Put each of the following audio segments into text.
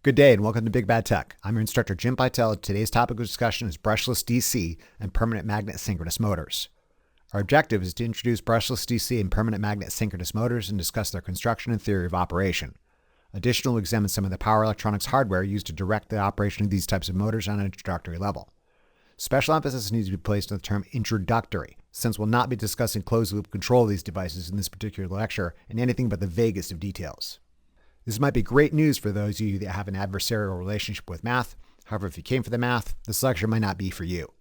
Good day and welcome to Big Bad Tech. I'm your instructor Jim Pytel. Today's topic of discussion is brushless DC and permanent magnet synchronous motors. Our objective is to introduce brushless DC and permanent magnet synchronous motors and discuss their construction and theory of operation. Additionally, we'll examine some of the power electronics hardware used to direct the operation of these types of motors on an introductory level. Special emphasis needs to be placed on the term introductory, since we'll not be discussing closed-loop control of these devices in this particular lecture in anything but the vaguest of details. This might be great news for those of you that have an adversarial relationship with math. However, if you came for the math, this lecture might not be for you.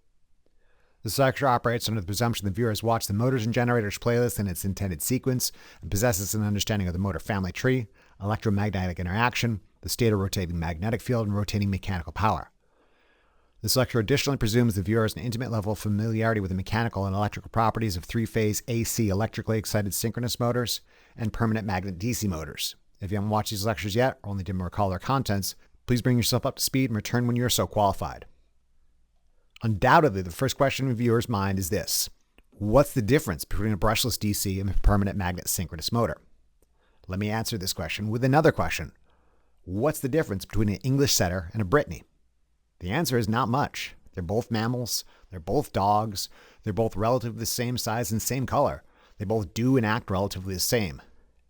This lecture operates under the presumption that viewers watch the Motors and Generators playlist in its intended sequence and possesses an understanding of the motor family tree, electromagnetic interaction, the Stator rotating magnetic field, and rotating mechanical power. This lecture additionally presumes the viewer has an intimate level of familiarity with the mechanical and electrical properties of three-phase AC electrically excited synchronous motors and permanent magnet DC motors. If you haven't watched these lectures yet, or only didn't recall their contents, please bring yourself up to speed and return when you are so qualified. Undoubtedly, the first question in a viewer's mind is this: what's the difference between a brushless DC and a permanent magnet synchronous motor? Let me answer this question with another question. What's the difference between an English setter and a Brittany? The answer is not much. They're both mammals, they're both dogs, they're both relatively the same size and same color. They both do and act relatively the same.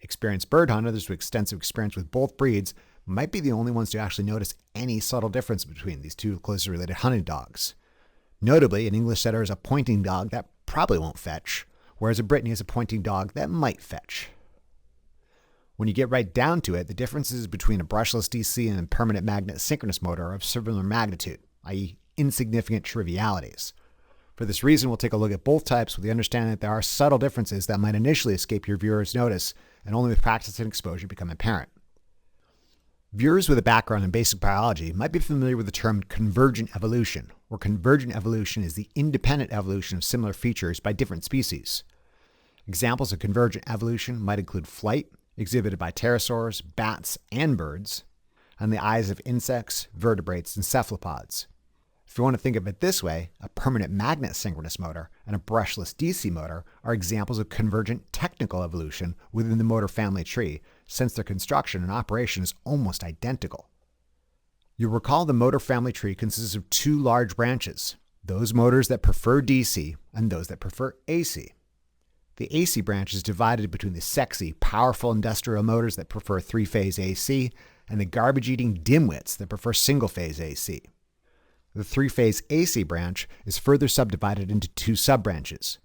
Experienced bird hunters with extensive experience with both breeds might be the only ones to actually notice any subtle difference between these two closely related hunting dogs. Notably, an English setter is a pointing dog that probably won't fetch, whereas a Brittany is a pointing dog that might fetch. When you get right down to it, the differences between a brushless DC and a permanent magnet synchronous motor are of similar magnitude, i.e. insignificant trivialities. For this reason, we'll take a look at both types with the understanding that there are subtle differences that might initially escape your viewer's notice and only with practice and exposure become apparent. Viewers with a background in basic biology might be familiar with the term convergent evolution, where convergent evolution is the independent evolution of similar features by different species. Examples of convergent evolution might include flight, exhibited by pterosaurs, bats, and birds, and the eyes of insects, vertebrates, and cephalopods. If you want to think of it this way, a permanent magnet synchronous motor and a brushless DC motor are examples of convergent technical evolution within the motor family tree, since their construction and operation is almost identical. You'll recall the motor family tree consists of two large branches, those motors that prefer DC and those that prefer AC. The AC branch is divided between the sexy, powerful industrial motors that prefer three-phase AC and the garbage-eating dimwits that prefer single-phase AC. The three-phase AC branch is further subdivided into two sub-branches: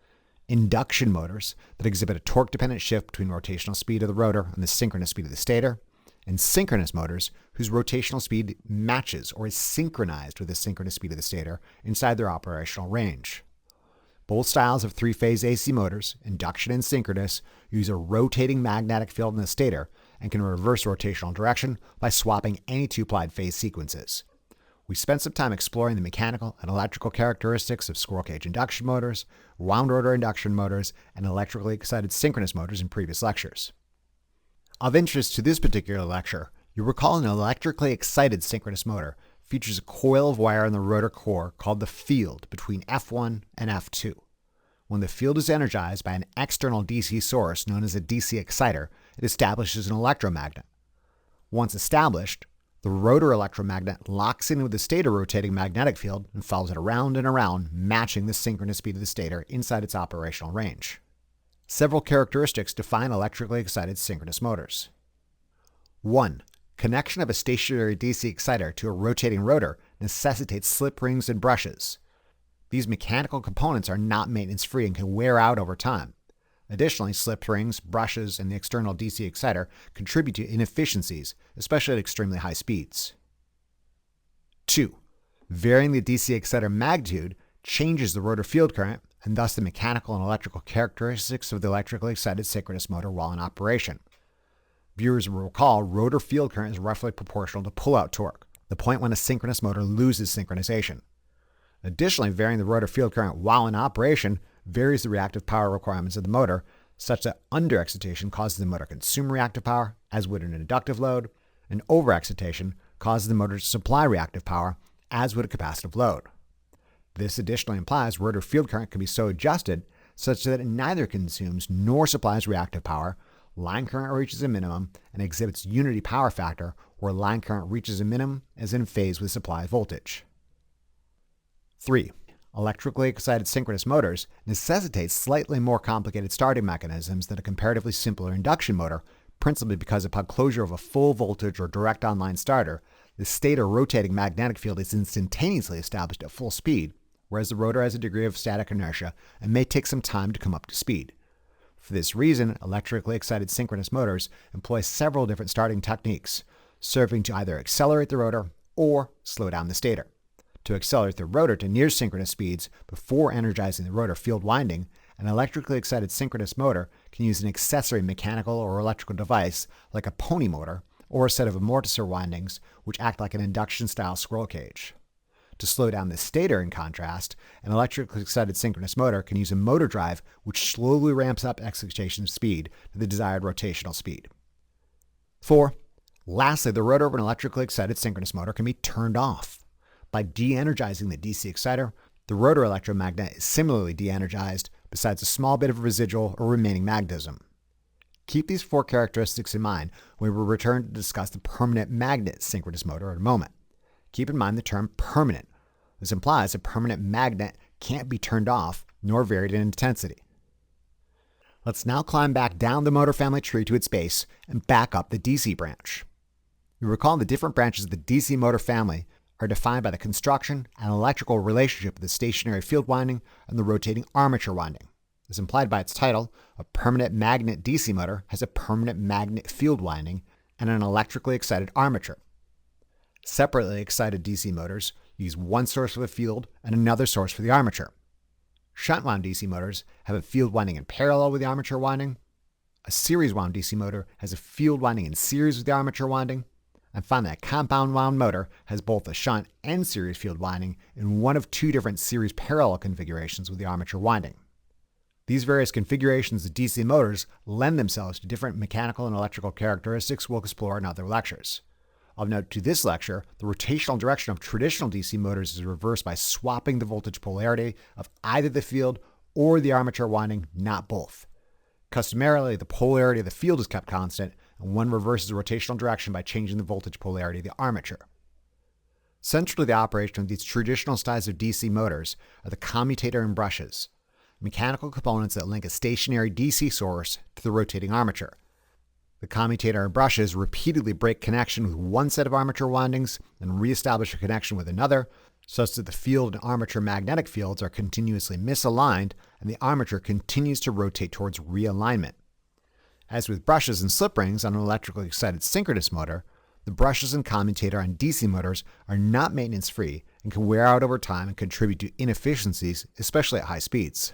induction motors that exhibit a torque-dependent shift between rotational speed of the rotor and the synchronous speed of the stator, and synchronous motors whose rotational speed matches or is synchronized with the synchronous speed of the stator inside their operational range. Both styles of three-phase AC motors, induction and synchronous, use a rotating magnetic field in the stator and can reverse rotational direction by swapping any two applied phase sequences. We spent some time exploring the mechanical and electrical characteristics of squirrel cage induction motors, wound rotor induction motors, and electrically excited synchronous motors in previous lectures. Of interest to this particular lecture, you'll recall an electrically excited synchronous motor features a coil of wire in the rotor core called the field between F1 and F2. When the field is energized by an external DC source known as a DC exciter, it establishes an electromagnet. Once established, the rotor electromagnet locks in with the stator rotating magnetic field and follows it around and around, matching the synchronous speed of the stator inside its operational range. Several characteristics define electrically excited synchronous motors. 1. Connection of a stationary DC exciter to a rotating rotor necessitates slip rings and brushes. These mechanical components are not maintenance-free and can wear out over time. Additionally, slip rings, brushes, and the external DC exciter contribute to inefficiencies, especially at extremely high speeds. 2. Varying the DC exciter magnitude changes the rotor field current and thus the mechanical and electrical characteristics of the electrically excited synchronous motor while in operation. Viewers will recall rotor field current is roughly proportional to pull-out torque, the point when a synchronous motor loses synchronization. Additionally, varying the rotor field current while in operation varies the reactive power requirements of the motor, such that underexcitation causes the motor to consume reactive power, as would an inductive load, and overexcitation causes the motor to supply reactive power, as would a capacitive load. This additionally implies rotor field current can be so adjusted such that it neither consumes nor supplies reactive power, line current reaches a minimum and exhibits unity power factor, where line current reaches a minimum as in phase with supply voltage. 3. Electrically excited synchronous motors necessitate slightly more complicated starting mechanisms than a comparatively simpler induction motor, principally because upon closure of a full voltage or direct online starter, the stator rotating magnetic field is instantaneously established at full speed, whereas the rotor has a degree of static inertia and may take some time to come up to speed. For this reason, electrically excited synchronous motors employ several different starting techniques, serving to either accelerate the rotor or slow down the stator. To accelerate the rotor to near synchronous speeds before energizing the rotor field winding, an electrically excited synchronous motor can use an accessory mechanical or electrical device like a pony motor or a set of amortisseur windings which act like an induction-style squirrel cage. To slow down the stator, in contrast, an electrically excited synchronous motor can use a motor drive which slowly ramps up excitation speed to the desired rotational speed. 4. Lastly, the rotor of an electrically excited synchronous motor can be turned off. By de-energizing the DC exciter, the rotor electromagnet is similarly de-energized, besides a small bit of residual or remaining magnetism. Keep these 4 characteristics in mind when we return to discuss the permanent magnet synchronous motor in a moment. Keep in mind the term permanent. This implies a permanent magnet can't be turned off nor varied in intensity. Let's now climb back down the motor family tree to its base and back up the DC branch. You recall the different branches of the DC motor family are defined by the construction and electrical relationship of the stationary field winding and the rotating armature winding. As implied by its title, a permanent magnet DC motor has a permanent magnet field winding and an electrically excited armature. Separately excited DC motors use one source for the field and another source for the armature. Shunt-wound DC motors have a field winding in parallel with the armature winding. A series-wound DC motor has a field winding in series with the armature winding. And finally, a compound-wound motor has both a shunt and series field winding in one of 2 different series parallel configurations with the armature winding. These various configurations of DC motors lend themselves to different mechanical and electrical characteristics we'll explore in other lectures. Of note to this lecture, the rotational direction of traditional DC motors is reversed by swapping the voltage polarity of either the field or the armature winding, not both. Customarily, the polarity of the field is kept constant, and one reverses the rotational direction by changing the voltage polarity of the armature. Central to the operation of these traditional styles of DC motors are the commutator and brushes, mechanical components that link a stationary DC source to the rotating armature. The commutator and brushes repeatedly break connection with one set of armature windings and reestablish a connection with another, such that the field and armature magnetic fields are continuously misaligned and the armature continues to rotate towards realignment. As with brushes and slip rings on an electrically excited synchronous motor, the brushes and commutator on DC motors are not maintenance-free and can wear out over time and contribute to inefficiencies, especially at high speeds.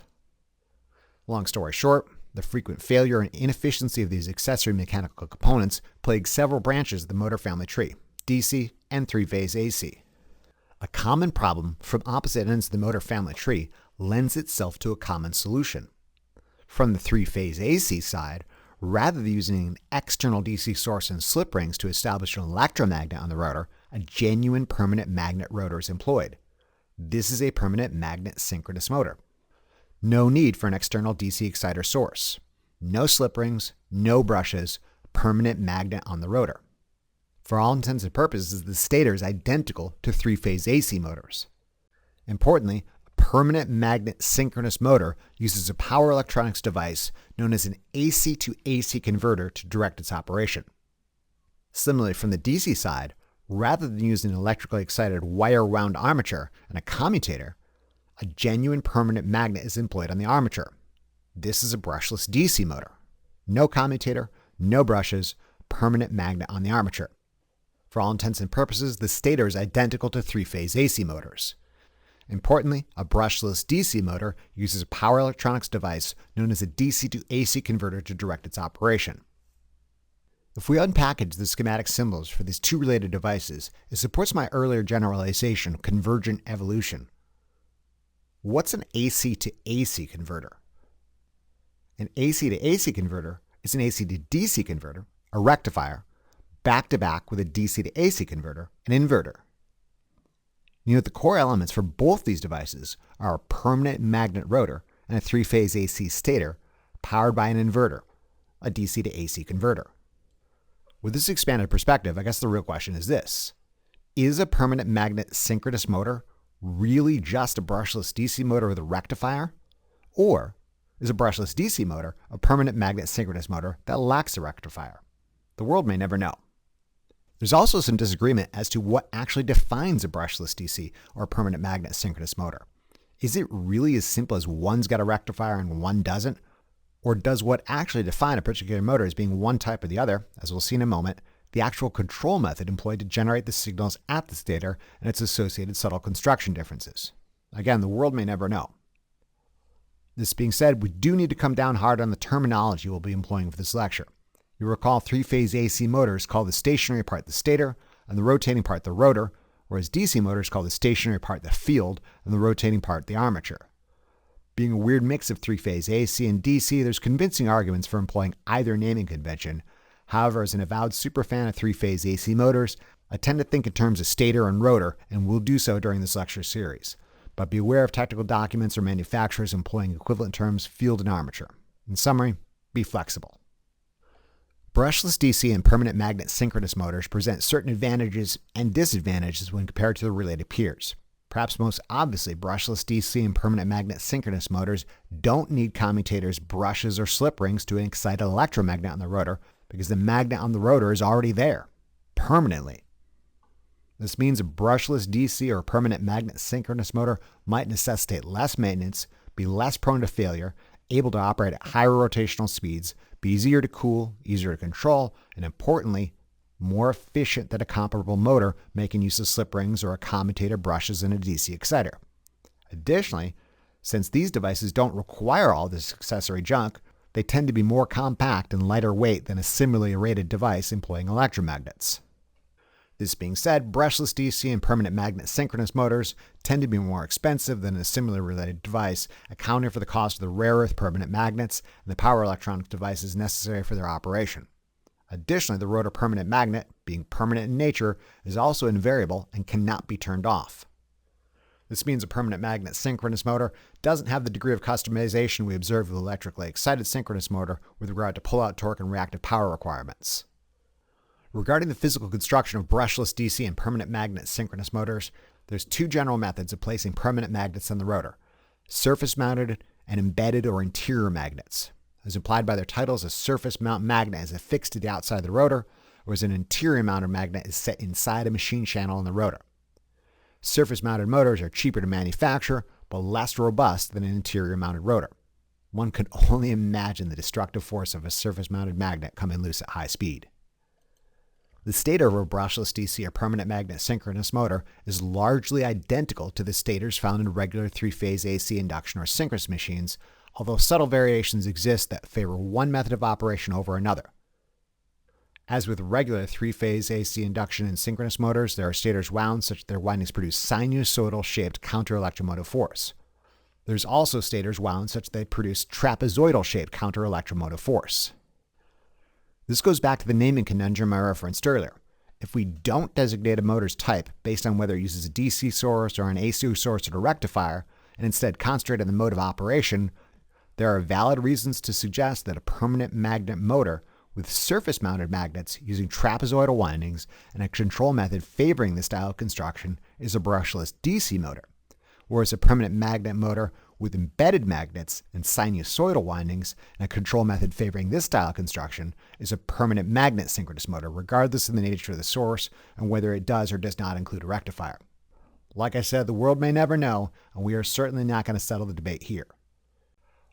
Long story short, the frequent failure and inefficiency of these accessory mechanical components plague several branches of the motor family tree, DC and 3-phase AC. A common problem from opposite ends of the motor family tree lends itself to a common solution. From the 3-phase AC side, rather than using an external DC source and slip rings to establish an electromagnet on the rotor, a genuine permanent magnet rotor is employed. This is a permanent magnet synchronous motor. No need for an external DC exciter source. No slip rings, no brushes, permanent magnet on the rotor. For all intents and purposes, the stator is identical to 3-phase AC motors. Importantly, a permanent magnet synchronous motor uses a power electronics device known as an AC to AC converter to direct its operation. Similarly, from the DC side, rather than using an electrically excited wire-wound armature and a commutator, a genuine permanent magnet is employed on the armature. This is a brushless DC motor. No commutator, no brushes, permanent magnet on the armature. For all intents and purposes, the stator is identical to 3-phase AC motors. Importantly, a brushless DC motor uses a power electronics device known as a DC to AC converter to direct its operation. If we unpackage the schematic symbols for these 2 related devices, it supports my earlier generalization of convergent evolution. What's an AC to AC converter? An AC to AC converter is an AC to DC converter, a rectifier, back-to-back with a DC to AC converter, an inverter. You note the core elements for both these devices are a permanent magnet rotor and a 3-phase AC stator powered by an inverter, a DC to AC converter. With this expanded perspective, I guess the real question is this. Is a permanent magnet synchronous motor really just a brushless DC motor with a rectifier? Or is a brushless DC motor a permanent magnet synchronous motor that lacks a rectifier? The world may never know. There's also some disagreement as to what actually defines a brushless DC or a permanent magnet synchronous motor. Is it really as simple as one's got a rectifier and one doesn't? Or does what actually define a particular motor as being one type or the other, as we'll see in a moment, the actual control method employed to generate the signals at the stator and its associated subtle construction differences? Again, the world may never know. This being said, we do need to come down hard on the terminology we'll be employing for this lecture. You recall three-phase AC motors call the stationary part the stator and the rotating part the rotor, whereas DC motors call the stationary part the field and the rotating part the armature. Being a weird mix of three-phase AC and DC, there's convincing arguments for employing either naming convention. However, as an avowed superfan of three-phase AC motors, I tend to think in terms of stator and rotor, and will do so during this lecture series. But beware of technical documents or manufacturers employing equivalent terms field and armature. In summary, be flexible. Brushless DC and permanent magnet synchronous motors present certain advantages and disadvantages when compared to their related peers. Perhaps most obviously, brushless DC and permanent magnet synchronous motors don't need commutators, brushes, or slip rings to excite an electromagnet on the rotor because the magnet on the rotor is already there, permanently. This means a brushless DC or permanent magnet synchronous motor might necessitate less maintenance, be less prone to failure, able to operate at higher rotational speeds, be easier to cool, easier to control, and importantly, more efficient than a comparable motor making use of slip rings or a commutator, brushes, and a DC exciter. Additionally, since these devices don't require all this accessory junk, they tend to be more compact and lighter weight than a similarly rated device employing electromagnets. This being said, brushless DC and permanent magnet synchronous motors tend to be more expensive than a similarly related device, accounting for the cost of the rare earth permanent magnets and the power electronic devices necessary for their operation. Additionally, the rotor permanent magnet, being permanent in nature, is also invariable and cannot be turned off. This means a permanent magnet synchronous motor doesn't have the degree of customization we observe with electrically excited synchronous motor with regard to pull-out torque and reactive power requirements. Regarding the physical construction of brushless DC and permanent magnet synchronous motors, there's two general methods of placing permanent magnets on the rotor: surface-mounted and embedded or interior magnets. As implied by their titles, a surface mount magnet is affixed to the outside of the rotor, whereas an interior mounted magnet is set inside a machine channel on the rotor. Surface mounted motors are cheaper to manufacture, but less robust than an interior mounted rotor. One could only imagine the destructive force of a surface mounted magnet coming loose at high speed. The stator of a brushless DC or permanent magnet synchronous motor is largely identical to the stators found in regular three-phase AC induction or synchronous machines, although subtle variations exist that favor one method of operation over another. As with regular three-phase AC induction and synchronous motors, there are stators wound such that their windings produce sinusoidal-shaped counter-electromotive force. There's also stators wound such that they produce trapezoidal-shaped counter-electromotive force. This goes back to the naming conundrum I referenced earlier. If we don't designate a motor's type based on whether it uses a DC source or an AC source or a rectifier, and instead concentrate on the mode of operation, there are valid reasons to suggest that a permanent magnet motor with surface-mounted magnets using trapezoidal windings and a control method favoring this style of construction is a brushless DC motor, whereas a permanent magnet motor with embedded magnets and sinusoidal windings and a control method favoring this style of construction is a permanent magnet synchronous motor, regardless of the nature of the source and whether it does or does not include a rectifier. Like I said, the world may never know, and we are certainly not going to settle the debate here.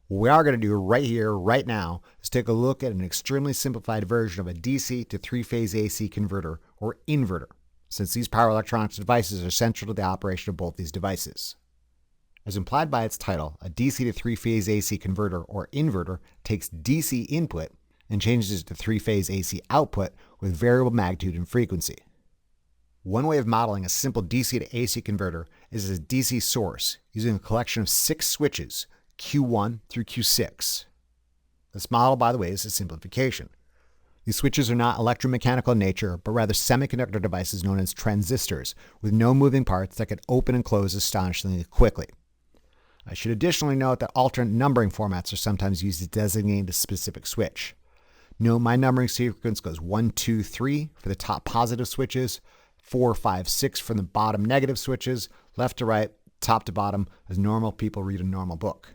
What we are going to do right here, right now, is take a look at an extremely simplified version of a DC to three-phase AC converter, or inverter, since these power electronics devices are central to the operation of both these devices. As implied by its title, a DC to three-phase AC converter, or inverter, takes DC input and changes it to three-phase AC output with variable magnitude and frequency. One way of modeling a simple DC to AC converter is as a DC source using a collection of 6 switches, Q1 through Q6. This model, by the way, is a simplification. These switches are not electromechanical in nature, but rather semiconductor devices known as transistors, with no moving parts that can open and close astonishingly quickly. I should additionally note that alternate numbering formats are sometimes used to designate a specific switch. Note my numbering sequence goes 1, 2, 3 for the top positive switches, 4, 5, 6 for the bottom negative switches, left to right, top to bottom, as normal people read a normal book.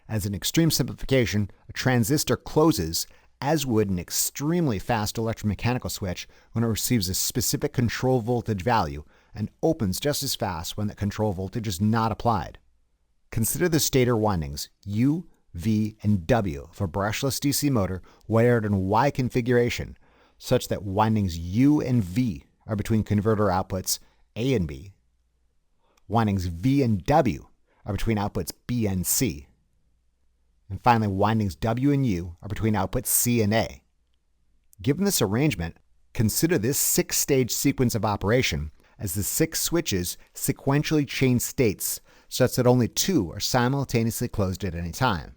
As an extreme simplification, a transistor closes as would an extremely fast electromechanical switch when it receives a specific control voltage value, and opens just as fast when that control voltage is not applied. Consider the stator windings U, V, and W of a brushless DC motor wired in Y configuration, such that windings U and V are between converter outputs A and B. Windings V and W are between outputs B and C. And finally, windings W and U are between outputs C and A. Given this arrangement, consider this 6-stage sequence of operation as the 6 switches sequentially change states such that only 2 are simultaneously closed at any time.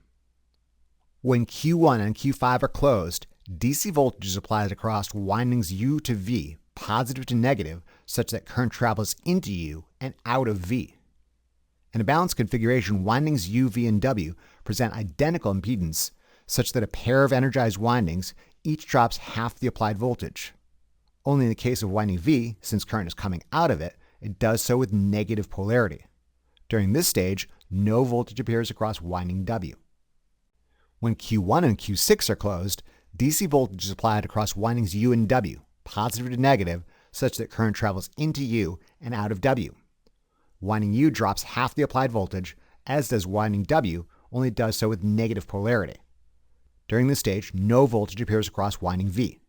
When Q1 and Q5 are closed, DC voltage is applied across windings U to V, positive to negative, such that current travels into U and out of V. In a balanced configuration, windings U, V, and W present identical impedance, such that a pair of energized windings each drops half the applied voltage. Only in the case of winding V, since current is coming out of it, it does so with negative polarity. During this stage, no voltage appears across winding W. When Q1 and Q6 are closed, DC voltage is applied across windings U and W, positive to negative, such that current travels into U and out of W. Winding U drops half the applied voltage, as does winding W, only it does so with negative polarity. During this stage, no voltage appears across winding V.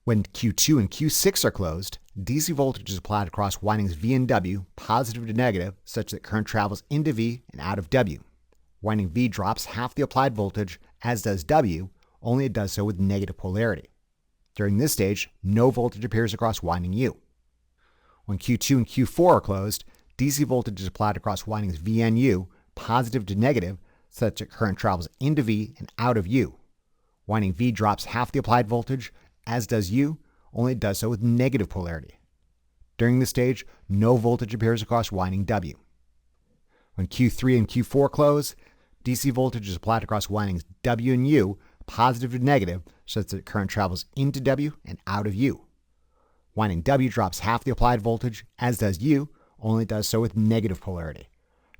When Q2 and Q6 are closed, DC voltage is applied across windings V and W, positive to negative, such that current travels into V and out of W. Winding V drops half the applied voltage, as does W, only it does so with negative polarity. During this stage, no voltage appears across winding U. When Q2 and Q4 are closed, DC voltage is applied across windings V and U, positive to negative, such that current travels into V and out of U. Winding V drops half the applied voltage, as does U, only it does so with negative polarity. During this stage, no voltage appears across winding W. When Q3 and Q4 close, DC voltage is applied across windings W and U, positive to negative, such that current travels into W and out of U. Winding W drops half the applied voltage, as does U, only it does so with negative polarity.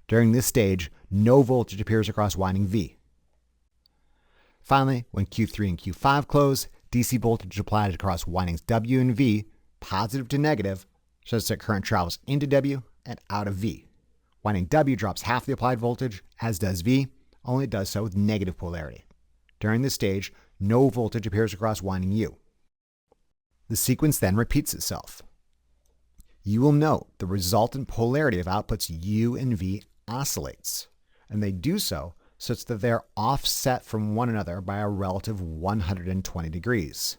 During this stage, no voltage appears across winding V. Finally, when Q3 and Q5 close, DC voltage is applied across windings W and V, positive to negative, such that current travels into W and out of V. Winding W drops half the applied voltage, as does V, only it does so with negative polarity. During this stage, no voltage appears across winding U. The sequence then repeats itself. You will note the resultant polarity of outputs U and V oscillates, and they do so such that they are offset from one another by a relative 120 degrees.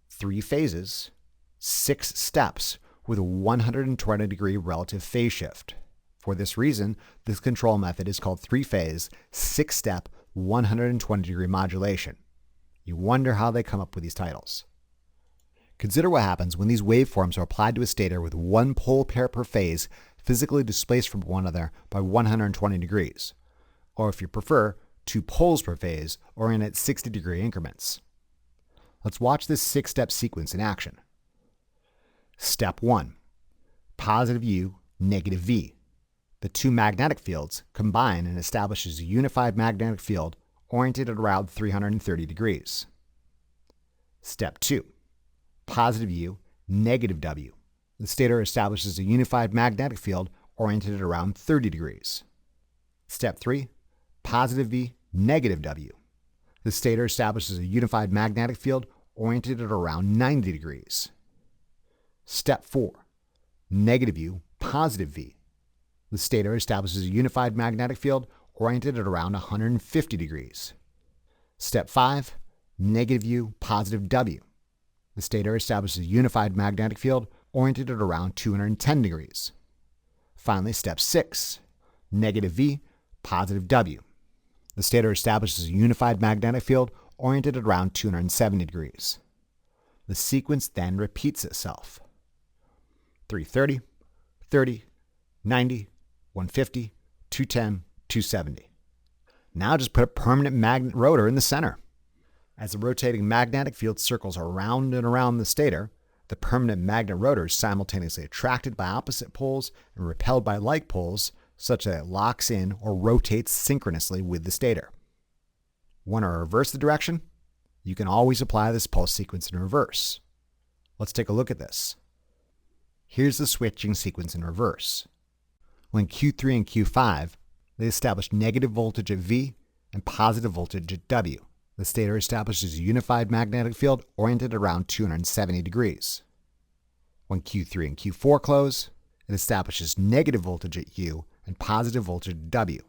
3 phases, 6 steps with a 120 degree relative phase shift. For this reason, this control method is called 3-phase, 6-step, 120 degree modulation. You wonder how they come up with these titles. Consider what happens when these waveforms are applied to a stator with one pole pair per phase physically displaced from one another by 120 degrees, or if you prefer, 2 poles per phase or in at 60 degree increments. Let's watch this 6-step sequence in action. Step 1. Positive U, negative V. The 2 magnetic fields combine and establishes a unified magnetic field oriented at around 330 degrees. Step 2. Positive U, negative W. The stator establishes a unified magnetic field oriented at around 30 degrees. Step 3. Positive V, negative W. The stator establishes a unified magnetic field oriented at around 90 degrees. Step 4. Negative U, positive V. The stator establishes a unified magnetic field oriented at around 150 degrees. Step 5. Negative U, positive W. The stator establishes a unified magnetic field oriented at around 210 degrees. Finally, step 6. Negative V, positive W. The stator establishes a unified magnetic field oriented at around 270 degrees. The sequence then repeats itself. 330, 30, 90, 150, 210, 270. Now just put a permanent magnet rotor in the center. As the rotating magnetic field circles around and around the stator, the permanent magnet rotor is simultaneously attracted by opposite poles and repelled by like poles, such that it locks in or rotates synchronously with the stator. Want to reverse the direction? You can always apply this pulse sequence in reverse. Let's take a look at this. Here's the switching sequence in reverse. When Q3 and Q5, they establish negative voltage at V and positive voltage at W. The stator establishes a unified magnetic field oriented around 270 degrees. When Q3 and Q4 close, it establishes negative voltage at U and positive voltage at W.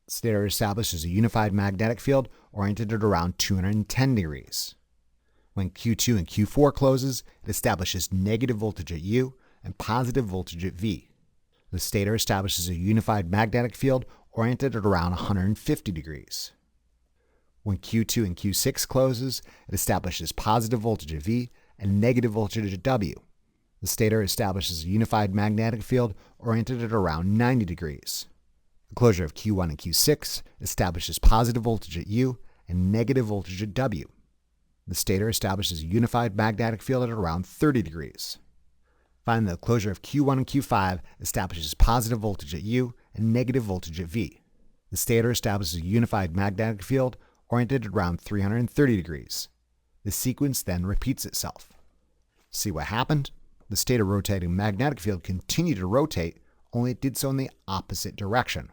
The stator establishes a unified magnetic field oriented at around 210 degrees. When Q2 and Q4 closes, it establishes negative voltage at U and positive voltage at V. The stator establishes a unified magnetic field oriented at around 150 degrees. When Q2 and Q6 closes, it establishes positive voltage at V and negative voltage at W. The stator establishes a unified magnetic field oriented at around 90 degrees. The closure of Q1 and Q6 establishes positive voltage at U and negative voltage at W. The stator establishes a unified magnetic field at around 30 degrees. Finally, the closure of Q1 and Q5 establishes positive voltage at U and negative voltage at V. The stator establishes a unified magnetic field oriented at around 330 degrees. The sequence then repeats itself. See what happened? The stator rotating magnetic field continued to rotate, only it did so in the opposite direction.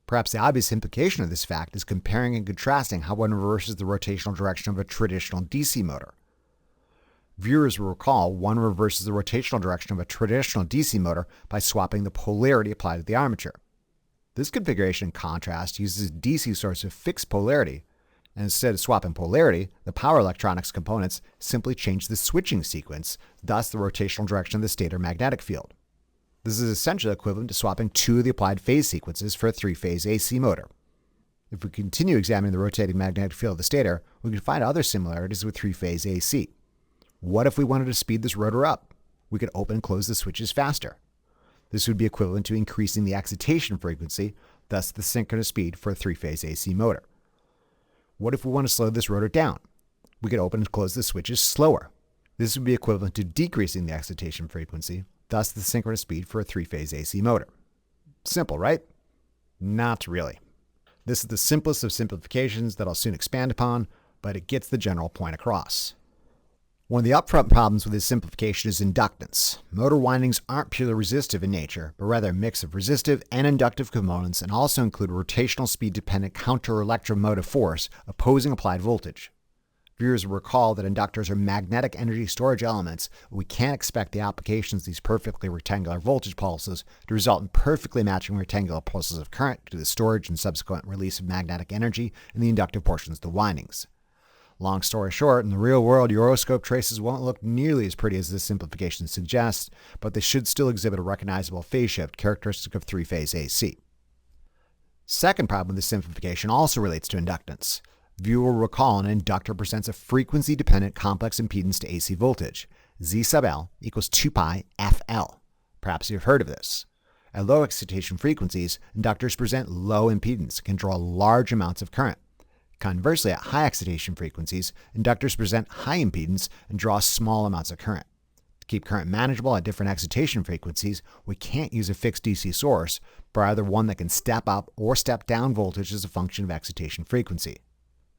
Perhaps the obvious implication of this fact is comparing and contrasting how one reverses the rotational direction of a traditional DC motor. Viewers will recall one reverses the rotational direction of a traditional DC motor by swapping the polarity applied to the armature. This configuration, in contrast, uses a DC source of fixed polarity, and instead of swapping polarity, the power electronics components simply change the switching sequence, thus the rotational direction of the stator magnetic field. This is essentially equivalent to swapping two of the applied phase sequences for a three-phase AC motor. If we continue examining the rotating magnetic field of the stator, we can find other similarities with three-phase AC. What if we wanted to speed this rotor up? We could open and close the switches faster. This would be equivalent to increasing the excitation frequency, thus the synchronous speed for a three-phase AC motor. What if we want to slow this rotor down? We could open and close the switches slower. This would be equivalent to decreasing the excitation frequency, thus the synchronous speed for a three-phase AC motor. Simple, right? Not really. This is the simplest of simplifications that I'll soon expand upon, but it gets the general point across. One of the upfront problems with this simplification is inductance. Motor windings aren't purely resistive in nature, but rather a mix of resistive and inductive components, and also include rotational speed-dependent counter-electromotive force opposing applied voltage. Viewers will recall that inductors are magnetic energy storage elements, but we can't expect the applications of these perfectly rectangular voltage pulses to result in perfectly matching rectangular pulses of current to the storage and subsequent release of magnetic energy in the inductive portions of the windings. Long story short, in the real world, Euroscope traces won't look nearly as pretty as this simplification suggests, but they should still exhibit a recognizable phase shift characteristic of three-phase AC. Second problem with this simplification also relates to inductance. Viewer will recall an inductor presents a frequency-dependent complex impedance to AC voltage. Z sub L equals 2 pi FL. Perhaps you've heard of this. At low excitation frequencies, inductors present low impedance and can draw large amounts of current. Conversely, at high excitation frequencies, inductors present high impedance and draw small amounts of current. To keep current manageable at different excitation frequencies, we can't use a fixed DC source, but rather one that can step up or step down voltage as a function of excitation frequency.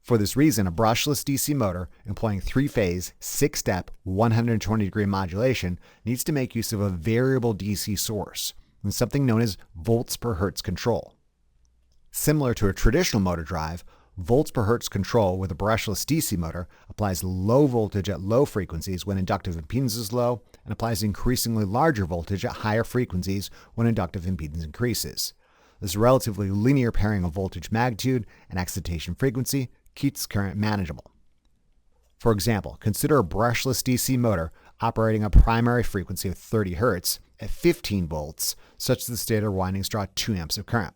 For this reason, a brushless DC motor employing three-phase, six-step, 120-degree modulation needs to make use of a variable DC source and something known as volts per hertz control. Similar to a traditional motor drive, volts per hertz control with a brushless DC motor applies low voltage at low frequencies when inductive impedance is low and applies increasingly larger voltage at higher frequencies when inductive impedance increases. This relatively linear pairing of voltage magnitude and excitation frequency keeps current manageable. For example, consider a brushless DC motor operating a primary frequency of 30 Hz at 15 volts such that the stator windings draw 2 amps of current.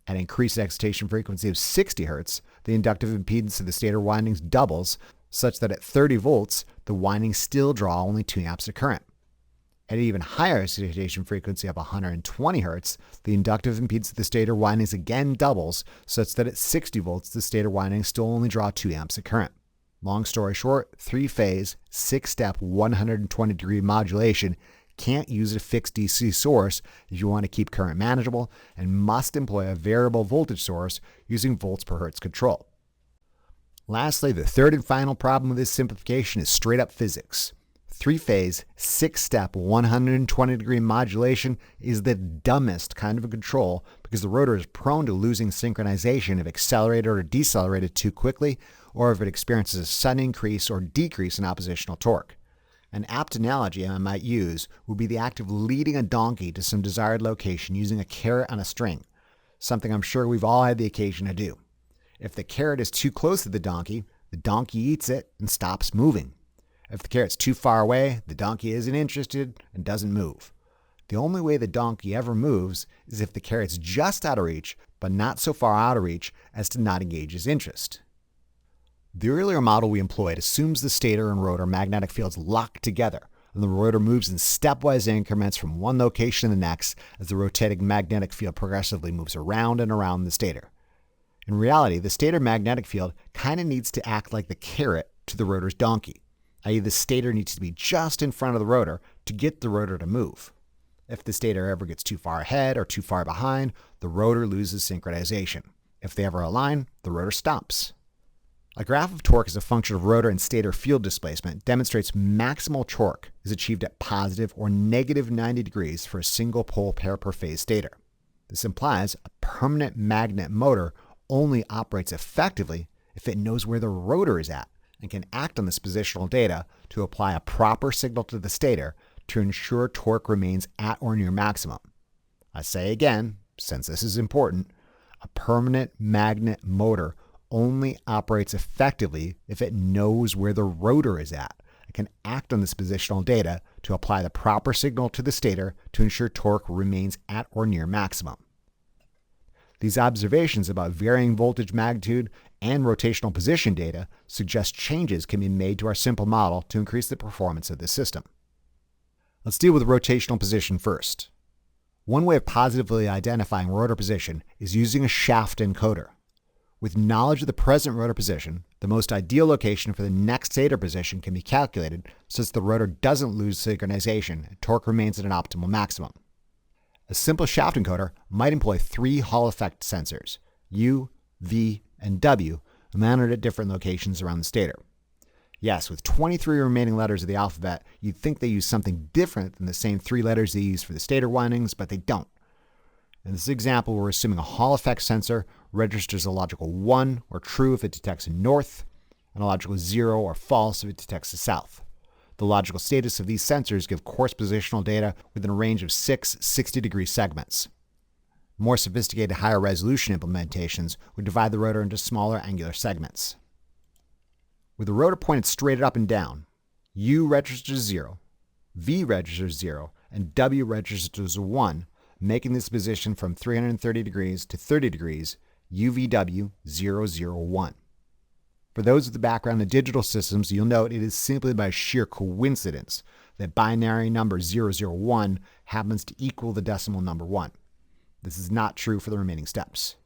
At increased excitation frequency of 60 Hz, the inductive impedance of the stator windings doubles such that at 30 volts, the windings still draw only 2 amps of current. At an even higher excitation frequency of 120 Hz, the inductive impedance of the stator windings again doubles, such that at 60 volts, the stator windings still only draw 2 amps of current. Long story short, 3-phase, 6-step, 120-degree modulation can't use a fixed DC source if you want to keep current manageable, and must employ a variable voltage source using volts per hertz control. Lastly, the third and final problem with this simplification is straight-up physics. 3-phase, 6-step, 120-degree modulation is the dumbest kind of a control because the rotor is prone to losing synchronization if accelerated or decelerated too quickly, or if it experiences a sudden increase or decrease in oppositional torque. An apt analogy I might use would be the act of leading a donkey to some desired location using a carrot on a string, something I'm sure we've all had the occasion to do. If the carrot is too close to the donkey eats it and stops moving. If the carrot's too far away, the donkey isn't interested and doesn't move. The only way the donkey ever moves is if the carrot's just out of reach, but not so far out of reach as to not engage his interest. The earlier model we employed assumes the stator and rotor magnetic fields lock together, and the rotor moves in stepwise increments from one location to the next as the rotating magnetic field progressively moves around and around the stator. In reality, the stator magnetic field kind of needs to act like the carrot to the rotor's donkey, i.e. the stator needs to be just in front of the rotor to get the rotor to move. If the stator ever gets too far ahead or too far behind, the rotor loses synchronization. If they ever align, the rotor stops. A graph of torque as a function of rotor and stator field displacement demonstrates maximal torque is achieved at positive or negative 90 degrees for a single pole pair per phase stator. This implies a permanent magnet motor only operates effectively if it knows where the rotor is at and can act on this positional data to apply a proper signal to the stator to ensure torque remains at or near maximum. I say again, since this is important, a permanent magnet motor only operates effectively if it knows where the rotor is at and can act on this positional data to apply the proper signal to the stator to ensure torque remains at or near maximum. These observations about varying voltage magnitude and rotational position data suggest changes can be made to our simple model to increase the performance of this system. Let's deal with rotational position first. One way of positively identifying rotor position is using a shaft encoder. With knowledge of the present rotor position, the most ideal location for the next stator position can be calculated since the rotor doesn't lose synchronization and torque remains at an optimal maximum. A simple shaft encoder might employ 3 Hall effect sensors, U, V, and W, mounted at different locations around the stator. Yes, with 23 remaining letters of the alphabet, you'd think they use something different than the same 3 letters they use for the stator windings, but they don't. In this example, we're assuming a Hall effect sensor registers a logical 1 or true if it detects a north, and a logical 0 or false if it detects a south. The logical status of these sensors give coarse positional data within a range of 6 60-degree segments. More sophisticated, higher resolution implementations would divide the rotor into smaller angular segments. With the rotor pointed straight up and down, U registers 0, V registers 0, and W registers 1, making this position from 330 degrees to 30 degrees, UVW 001. For those with the background in digital systems, you'll note it is simply by sheer coincidence that binary number 001 happens to equal the decimal number 1. This is not true for the remaining steps.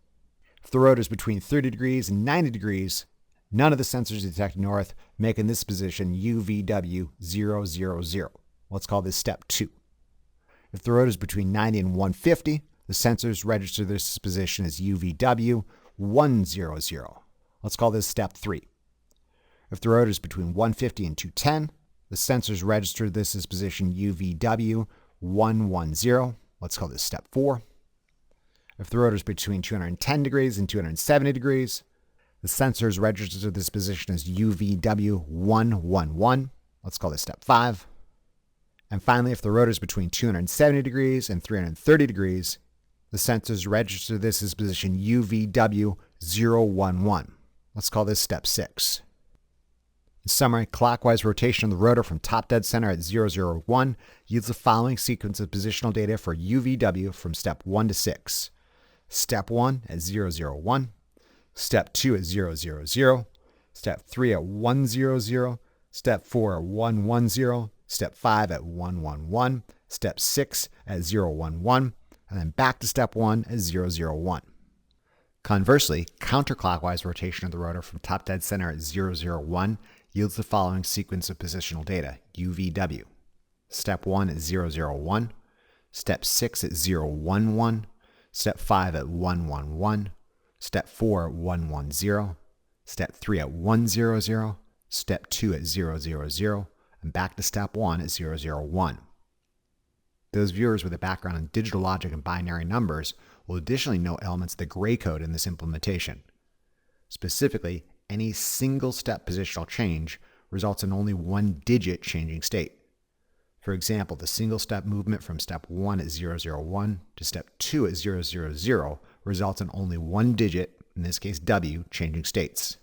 If the rotor is between 30 degrees and 90 degrees, none of the sensors detect north, making this position UVW 000. Let's call this step 2. If the rotor is between 90 and 150, the sensors register this position as UVW 100. Let's call this step 3. If the rotor is between 150 and 210, the sensors register this as position UVW 110. Let's call this step 4. If the rotor is between 210 degrees and 270 degrees, the sensors register this position as UVW 111. Let's call this step 5. And finally, if the rotor is between 270 degrees and 330 degrees, the sensors register this as position UVW 011. Let's call this step 6. In summary, clockwise rotation of the rotor from top dead center at 001 yields the following sequence of positional data for UVW from step 1 to 6. Step 1 at 001, step 2 at 000, step 3 at 100, step 4 at 110, step 5 at 1, 1, 1, step 6 at 0, 1, 1, and then back to step 1 at 0, 0, 1. Conversely, counterclockwise rotation of the rotor from top dead center at 0, 0, 1 yields the following sequence of positional data, UVW. Step 1 at 0, 0, 1, step 6 at 0, 1, 1, step 5 at 1, 1, 1, step 4 at 1, 1, 0, step 3 at 1, 0, 0, step 2 at 0, 0, 0, and back to step 1 at 0, 0, 1. Those viewers with a background in digital logic and binary numbers will additionally know elements of the gray code in this implementation. Specifically, any single-step positional change results in only one digit changing state. For example, the single-step movement from step 1 at 0, 0, 1 to step 2 at 0, 0, 0 results in only one digit, in this case W, changing states.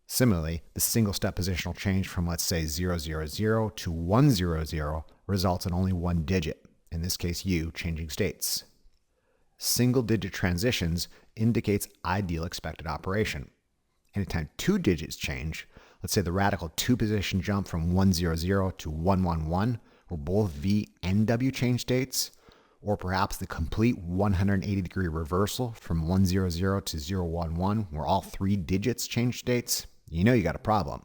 Similarly, the single-step positional change from, let's say, 0, 0, 0 to 1, 0, 0 results in only one digit, in this case U, changing states. Single-digit transitions indicates ideal expected operation. Anytime two digits change, let's say the radical two-position jump from 1, 0, 0 to 1, 1, 1, where both V and W change states, or perhaps the complete 180-degree reversal from 1, 0, 0 to 0, 1, 1, where all three digits change states, you know you got a problem.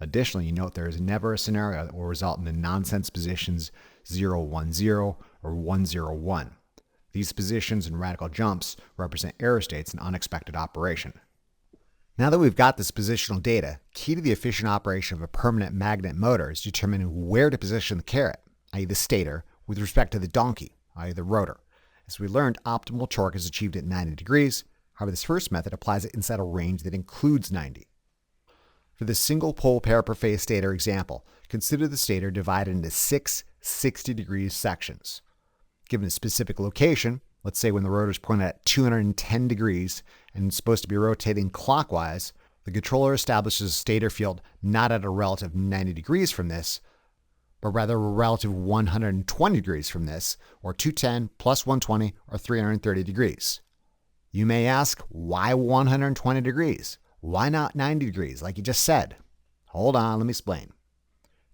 Additionally, you note there is never a scenario that will result in the nonsense positions 0, 1, 0 or 1, 0, 1. These positions and radical jumps represent error states and unexpected operation. Now that we've got this positional data, key to the efficient operation of a permanent magnet motor is determining where to position the carrot, i.e. the stator, with respect to the donkey, i.e. the rotor. As we learned, optimal torque is achieved at 90 degrees. However, this first method applies it inside a range that includes 90. For the single pole pair per phase stator example, consider the stator divided into 6 60-degree sections. Given a specific location, let's say when the rotor is pointed at 210 degrees and it's supposed to be rotating clockwise, the controller establishes a stator field not at a relative 90 degrees from this, but rather a relative 120 degrees from this, or 210 plus 120, or 330 degrees. You may ask, why 120 degrees? Why not 90 degrees, like you just said? Hold on, let me explain.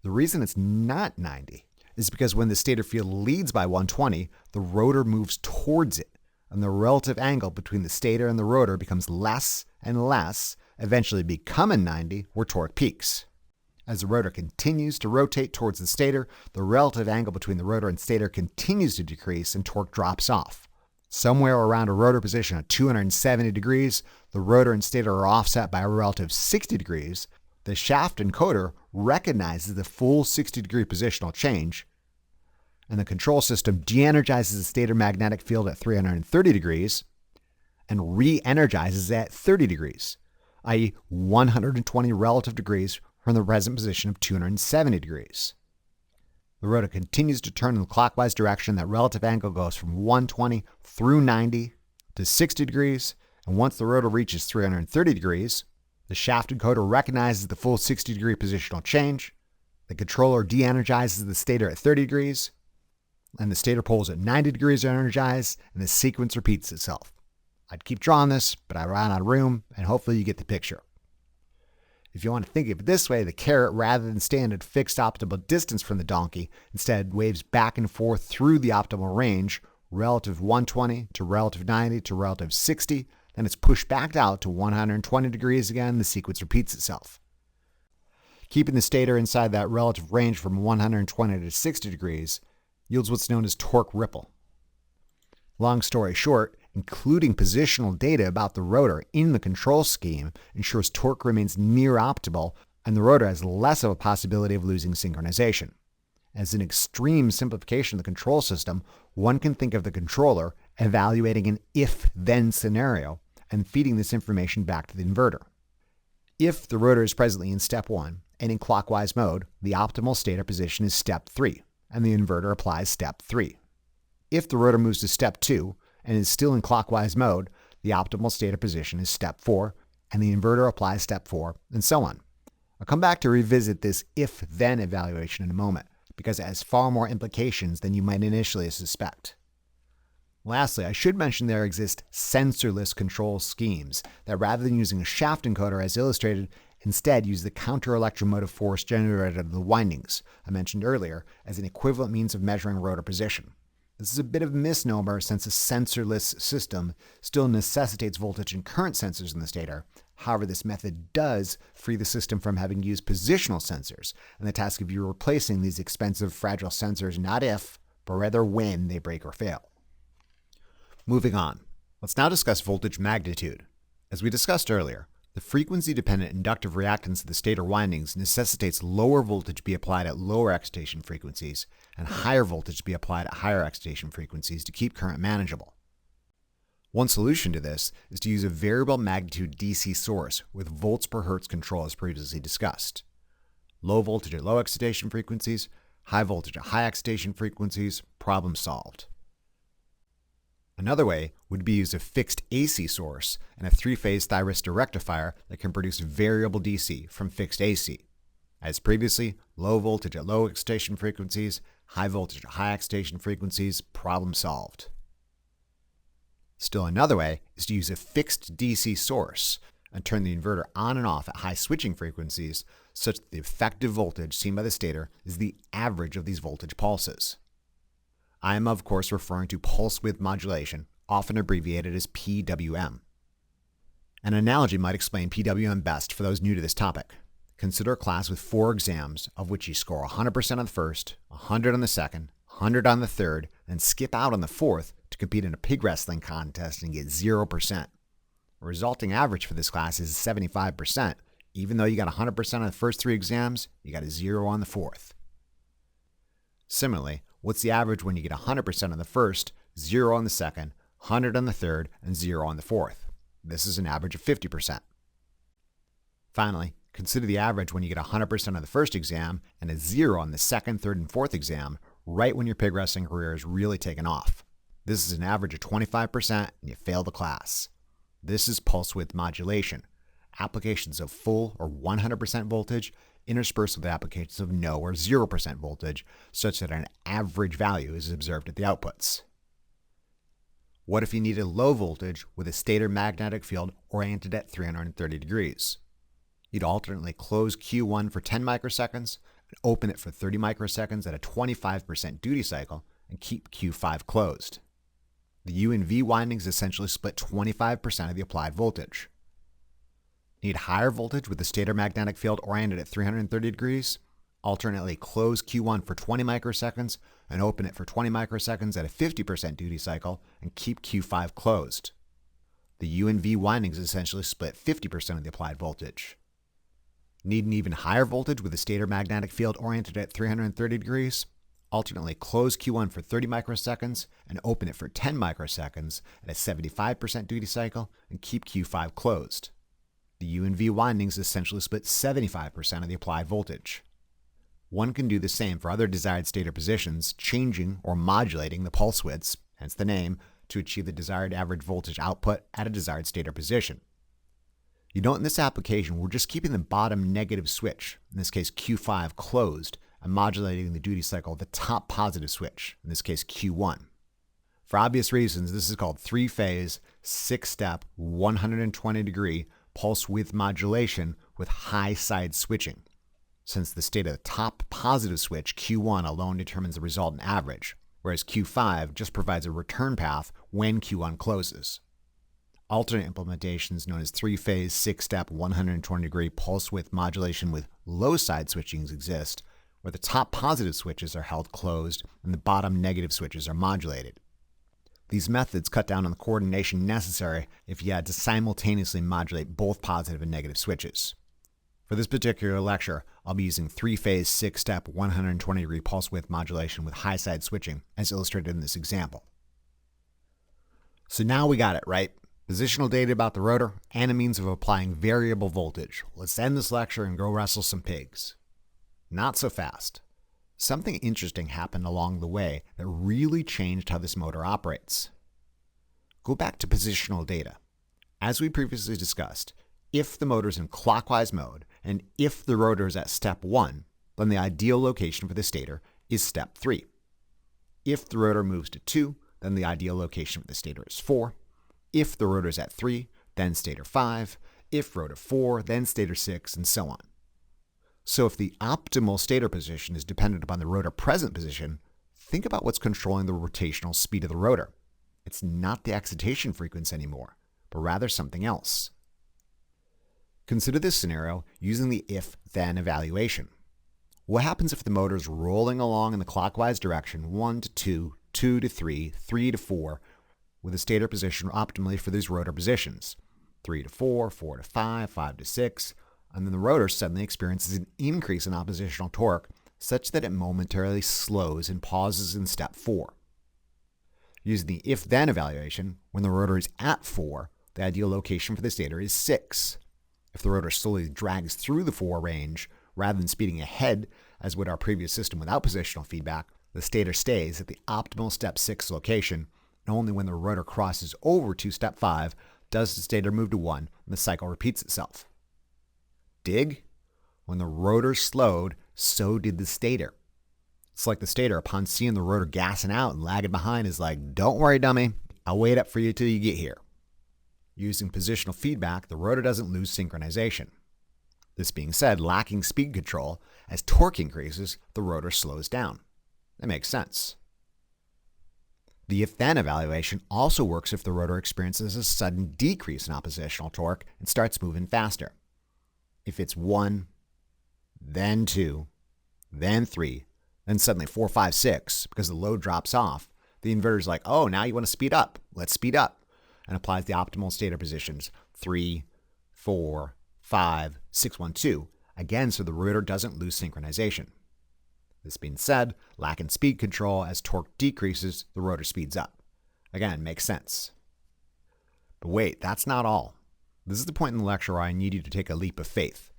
The reason it's not 90 is because when the stator field leads by 120, the rotor moves towards it, and the relative angle between the stator and the rotor becomes less and less, eventually becoming 90, where torque peaks. As the rotor continues to rotate towards the stator, the relative angle between the rotor and stator continues to decrease and torque drops off. Somewhere around a rotor position at 270 degrees, the rotor and stator are offset by a relative 60 degrees. The shaft encoder recognizes the full 60-degree positional change, and the control system de-energizes the stator magnetic field at 330 degrees and re-energizes it at 30 degrees, i.e. 120 relative degrees from the present position of 270 degrees. The rotor continues to turn in the clockwise direction. That relative angle goes from 120 through 90 to 60 degrees, and once the rotor reaches 330 degrees, the shaft encoder recognizes the full 60-degree positional change, the controller de-energizes the stator at 30 degrees, and the stator poles at 90 degrees are energized, and the sequence repeats itself. I'd keep drawing this, but I ran out of room, and hopefully you get the picture. If you want to think of it this way, the carrot, rather than stand at fixed optimal distance from the donkey, instead waves back and forth through the optimal range, relative 120 to relative 90 to relative 60, then it's pushed back out to 120 degrees again, the sequence repeats itself. Keeping the stator inside that relative range from 120 to 60 degrees yields what's known as torque ripple. Long story short, including positional data about the rotor in the control scheme ensures torque remains near optimal and the rotor has less of a possibility of losing synchronization. As an extreme simplification of the control system, one can think of the controller evaluating an if-then scenario and feeding this information back to the inverter. If the rotor is presently in step 1 and in clockwise mode, the optimal stator position is step 3, and the inverter applies step 3. If the rotor moves to step 2 and is still in clockwise mode, the optimal stator position is step 4, and the inverter applies step 4, and so on. I'll come back to revisit this if-then evaluation in a moment, because it has far more implications than you might initially suspect. Lastly, I should mention there exist sensorless control schemes that, rather than using a shaft encoder as illustrated, Instead, use the counter-electromotive force generated in the windings, I mentioned earlier, as an equivalent means of measuring rotor position. This is a bit of a misnomer since a sensorless system still necessitates voltage and current sensors in the stator. However, this method does free the system from having to use positional sensors, and the task of you replacing these expensive, fragile sensors not if, but rather when they break or fail. Moving on, let's now discuss voltage magnitude. As we discussed earlier, the frequency-dependent inductive reactance of the stator windings necessitates lower voltage be applied at lower excitation frequencies and higher voltage be applied at higher excitation frequencies to keep current manageable. One solution to this is to use a variable magnitude DC source with volts per hertz control as previously discussed. Low voltage at low excitation frequencies, high voltage at high excitation frequencies, problem solved. Another way would be use a fixed AC source and a three-phase thyristor rectifier that can produce variable DC from fixed AC. As previously, low voltage at low excitation frequencies, high voltage at high excitation frequencies, problem solved. Still another way is to use a fixed DC source and turn the inverter on and off at high switching frequencies such that the effective voltage seen by the stator is the average of these voltage pulses. I am, of course, referring to pulse width modulation, often abbreviated as PWM. An analogy might explain PWM best for those new to this topic. Consider a class with 4 exams, of which you score 100% on the first, 100 on the second, 100 on the third, and skip out on the fourth to compete in a pig wrestling contest and get 0%. The resulting average for this class is 75%. Even though you got 100% on the first 3 exams, you got a 0 on the fourth. Similarly, what's the average when you get 100% on the first, 0 on the second, 100 on the third, and 0 on the fourth? This is an average of 50%. Finally, consider the average when you get 100% on the first exam and a 0 on the second, third, and fourth exam, right when your pig wrestling career is really taken off. This is an average of 25% and you fail the class. This is pulse width modulation. Applications of full or 100% voltage interspersed with applications of no or 0% voltage, such that an average value is observed at the outputs. What if you needed low voltage with a stator magnetic field oriented at 330 degrees? You'd alternately close Q1 for 10 microseconds and open it for 30 microseconds at a 25% duty cycle and keep Q5 closed. The U and V windings essentially split 25% of the applied voltage. Need higher voltage with the stator magnetic field oriented at 330 degrees? Alternately close Q1 for 20 microseconds and open it for 20 microseconds at a 50% duty cycle and keep Q5 closed. The U and V windings essentially split 50% of the applied voltage. Need an even higher voltage with the stator magnetic field oriented at 330 degrees? Alternately close Q1 for 30 microseconds and open it for 10 microseconds at a 75% duty cycle and keep Q5 closed. The U and V windings essentially split 75% of the applied voltage. One can do the same for other desired stator positions, changing or modulating the pulse widths, hence the name, to achieve the desired average voltage output at a desired stator position. You note in this application, we're just keeping the bottom negative switch, in this case Q5, closed, and modulating the duty cycle of the top positive switch, in this case Q1. For obvious reasons, this is called 3-phase, 6-step, 120-degree pulse width modulation with high side switching, since the state of the top positive switch, Q1, alone determines the resultant average, whereas Q5 just provides a return path when Q1 closes. Alternate implementations known as 3-phase, 6-step, 120-degree pulse width modulation with low side switchings exist, where the top positive switches are held closed and the bottom negative switches are modulated. These methods cut down on the coordination necessary if you had to simultaneously modulate both positive and negative switches. For this particular lecture, I'll be using 3-phase, 6-step, 120-degree pulse width modulation with high side switching, as illustrated in this example. So now we got it, right? Positional data about the rotor and a means of applying variable voltage. Let's end this lecture and go wrestle some pigs. Not so fast. Something interesting happened along the way that really changed how this motor operates. Go back to positional data. As we previously discussed, if the motor is in clockwise mode and if the rotor is at step 1, then the ideal location for the stator is step 3. If the rotor moves to 2, then the ideal location for the stator is 4. If the rotor is at 3, then stator 5. if rotor 4, then stator 6, and so on. So if the optimal stator position is dependent upon the rotor present position, think about what's controlling the rotational speed of the rotor. It's not the excitation frequency anymore, but rather something else. Consider this scenario using the if-then evaluation. What happens if the motor is rolling along in the clockwise direction 1 to 2, 2 to 3, 3 to 4, with a stator position optimally for these rotor positions, 3 to 4, 4 to 5, 5 to 6, and then the rotor suddenly experiences an increase in oppositional torque such that it momentarily slows and pauses in step 4. Using the if-then evaluation, when the rotor is at 4, the ideal location for the stator is 6. If the rotor slowly drags through the 4 range, rather than speeding ahead as would our previous system without positional feedback, the stator stays at the optimal step 6 location, and only when the rotor crosses over to step 5 does the stator move to 1 and the cycle repeats itself. Dig? When the rotor slowed, so did the stator. It's like the stator, upon seeing the rotor gassing out and lagging behind, is like, don't worry, dummy, I'll wait up for you till you get here. Using positional feedback, the rotor doesn't lose synchronization. This being said, lacking speed control, as torque increases, the rotor slows down. That makes sense. The if-then evaluation also works if the rotor experiences a sudden decrease in oppositional torque and starts moving faster. If it's 1, then 2, then 3, then suddenly 4, 5, 6, because the load drops off, the inverter's like, oh, now you want to speed up. Let's speed up. And applies the optimal stator positions 3, 4, 5, 6, 1, 2, again so the rotor doesn't lose synchronization. This being said, lacking speed control, as torque decreases, the rotor speeds up. Again, makes sense. But wait, that's not all. This is the point in the lecture where I need you to take a leap of faith.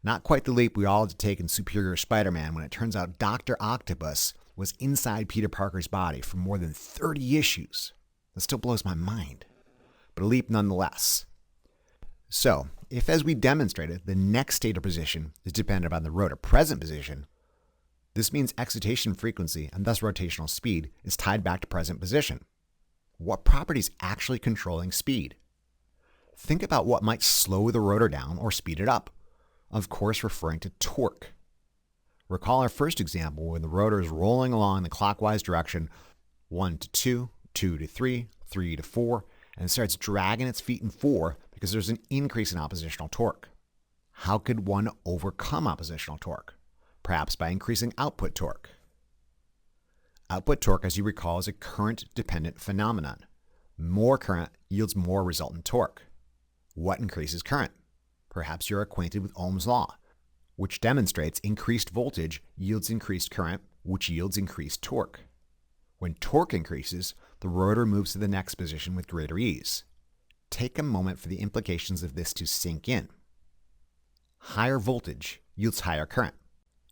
Not quite the leap we all had to take in Superior Spider-Man when it turns out Dr. Octopus was inside Peter Parker's body for more than 30 issues. That still blows my mind. But a leap nonetheless. So, if as we demonstrated, the next stator position is dependent on the rotor present position, this means excitation frequency and thus rotational speed is tied back to present position. What property is actually controlling speed? Think about what might slow the rotor down or speed it up. Of course, referring to torque. Recall our first example when the rotor is rolling along in the clockwise direction 1 to 2, 2 to 3, 3 to 4, and it starts dragging its feet in 4 because there's an increase in oppositional torque. How could one overcome oppositional torque? Perhaps by increasing output torque. Output torque, as you recall, is a current-dependent phenomenon. More current yields more resultant torque. What increases current? Perhaps you're acquainted with Ohm's law, which demonstrates increased voltage yields increased current, which yields increased torque. When torque increases, the rotor moves to the next position with greater ease. Take a moment for the implications of this to sink in. Higher voltage yields higher current,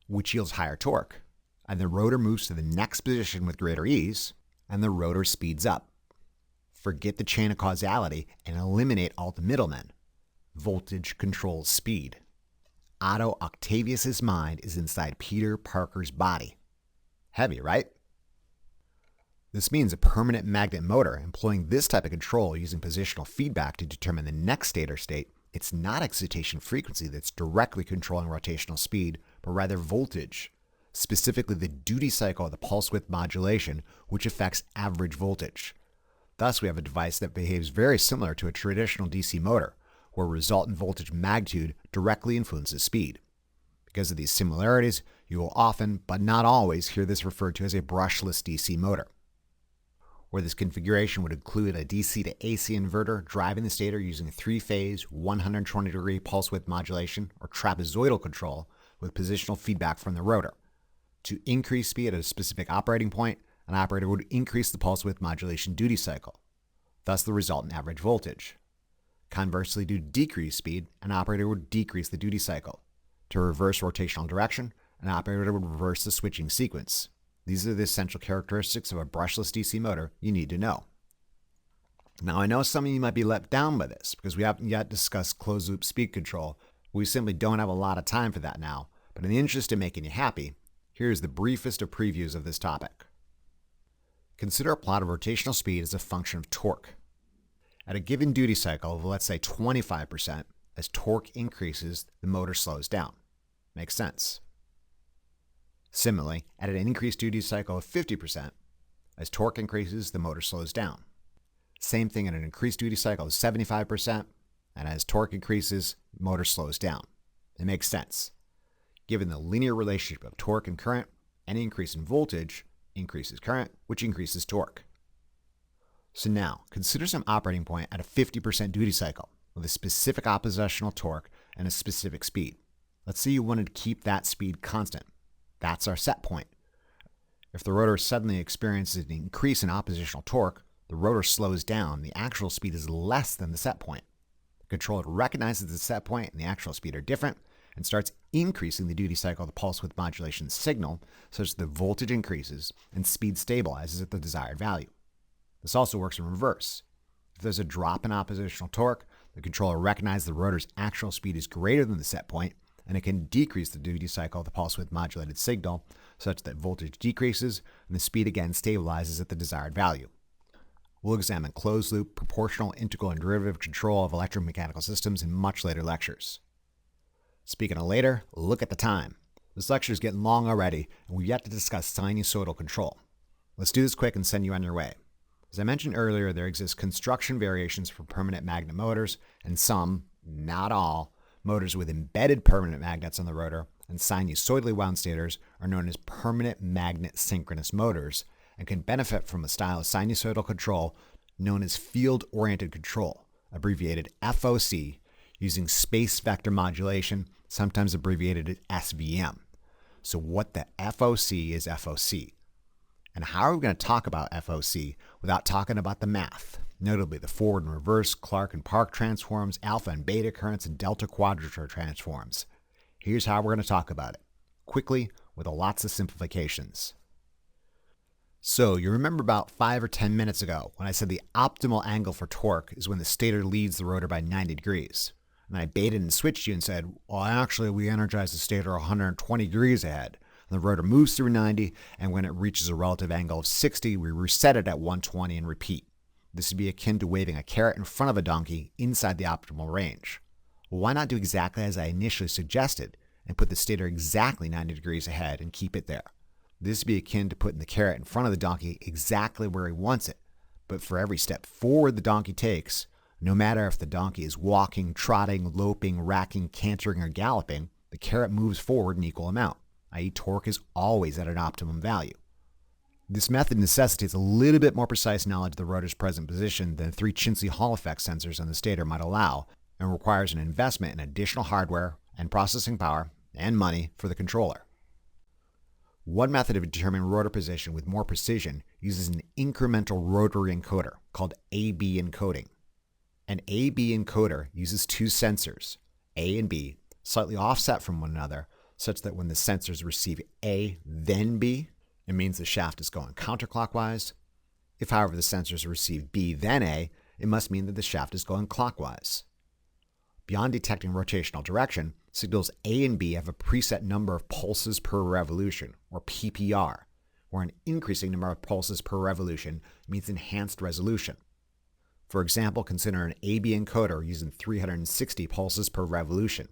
which yields higher torque, and the rotor moves to the next position with greater ease, and the rotor speeds up. Forget the chain of causality and eliminate all the middlemen. Voltage controls speed. Otto Octavius's mind is inside Peter Parker's body. Heavy, right? This means a permanent magnet motor employing this type of control using positional feedback to determine the next stator state. It's not excitation frequency that's directly controlling rotational speed, but rather voltage, specifically the duty cycle of the pulse width modulation, which affects average voltage. Thus, we have a device that behaves very similar to a traditional DC motor, where resultant voltage magnitude directly influences speed. Because of these similarities, you will often, but not always, hear this referred to as a brushless DC motor, where this configuration would include a DC to AC inverter driving the stator using a 3-phase, 120-degree pulse width modulation or trapezoidal control with positional feedback from the rotor. To increase speed at a specific operating point, an operator would increase the pulse width modulation duty cycle, thus the resultant average voltage. Conversely, due to decreased speed, an operator would decrease the duty cycle. To reverse rotational direction, an operator would reverse the switching sequence. These are the essential characteristics of a brushless DC motor you need to know. Now, I know some of you might be let down by this because we haven't yet discussed closed-loop speed control. We simply don't have a lot of time for that now, but in the interest of making you happy, here's the briefest of previews of this topic. Consider a plot of rotational speed as a function of torque. At a given duty cycle of, let's say, 25%, As torque increases, the motor slows down. Makes sense. Similarly, at an increased duty cycle of 50%, as torque increases, the motor slows down. Same thing at an increased duty cycle of 75%, and as torque increases, the motor slows down. It makes sense. Given the linear relationship of torque and current, any increase in voltage increases current, which increases torque. So now, consider some operating point at a 50% duty cycle with a specific oppositional torque and a specific speed. Let's say you wanted to keep that speed constant. That's our set point. If the rotor suddenly experiences an increase in oppositional torque, the rotor slows down. The actual speed is less than the set point. The controller recognizes the set point and the actual speed are different and starts increasing the duty cycle of the pulse width modulation signal such that the voltage increases and speed stabilizes at the desired value. This also works in reverse. If there's a drop in oppositional torque, the controller recognizes the rotor's actual speed is greater than the set point, and it can decrease the duty cycle of the pulse width modulated signal such that voltage decreases and the speed again stabilizes at the desired value. We'll examine closed-loop, proportional, integral, and derivative control of electromechanical systems in much later lectures. Speaking of later, look at the time. This lecture is getting long already, and we've yet to discuss sinusoidal control. Let's do this quick and send you on your way. As I mentioned earlier, there exist construction variations for permanent magnet motors, and some, not all, motors with embedded permanent magnets on the rotor and sinusoidally wound stators are known as permanent magnet synchronous motors and can benefit from a style of sinusoidal control known as field-oriented control, abbreviated FOC, using space vector modulation, sometimes abbreviated as SVM. So what the FOC is FOC? And how are we going to talk about FOC without talking about the math? Notably the forward and reverse Clark and Park transforms, alpha and beta currents, and delta quadrature transforms. Here's how we're going to talk about it, quickly with lots of simplifications. So you remember about 5 or 10 minutes ago when I said the optimal angle for torque is when the stator leads the rotor by 90 degrees. And I baited and switched you and said, well, actually we energize the stator 120 degrees ahead. And the rotor moves through 90, and when it reaches a relative angle of 60, we reset it at 120 and repeat. This would be akin to waving a carrot in front of a donkey inside the optimal range. Well, why not do exactly as I initially suggested and put the stator exactly 90 degrees ahead and keep it there? This would be akin to putting the carrot in front of the donkey exactly where he wants it. But for every step forward the donkey takes, no matter if the donkey is walking, trotting, loping, racking, cantering, or galloping, the carrot moves forward an equal amount, i.e. torque is always at an optimum value. This method necessitates a little bit more precise knowledge of the rotor's present position than 3 chintzy Hall effect sensors on the stator might allow, and requires an investment in additional hardware and processing power and money for the controller. One method of determining rotor position with more precision uses an incremental rotary encoder called AB encoding. An AB encoder uses 2 sensors, A and B, slightly offset from one another, such that when the sensors receive A, then B, it means the shaft is going counterclockwise. If, however, the sensors receive B, then A, it must mean that the shaft is going clockwise. Beyond detecting rotational direction, signals A and B have a preset number of pulses per revolution, or PPR, where an increasing number of pulses per revolution means enhanced resolution. For example, consider an AB encoder using 360 pulses per revolution,